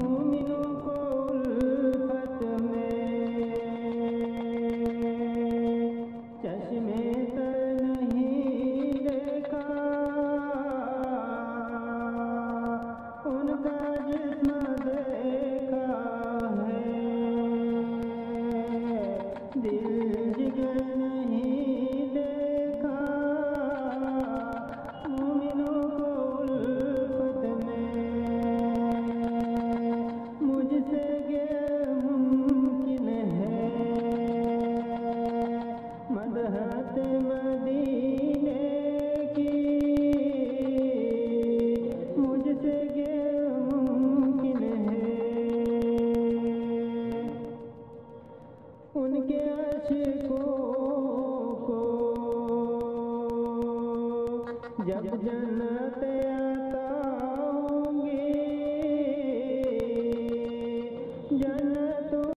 मोमिनों को उल्फत में चश्मे तर नहीं देखा, उनका जिस्म देखा है, दिल जिगर नहीं देखा। मोमिनों को उल्फत में मुझसे गैर मुमकिन है, मदहत मदीने की मुझसे गैर मुमकिन है। उनके आशिकों को जब जन्नत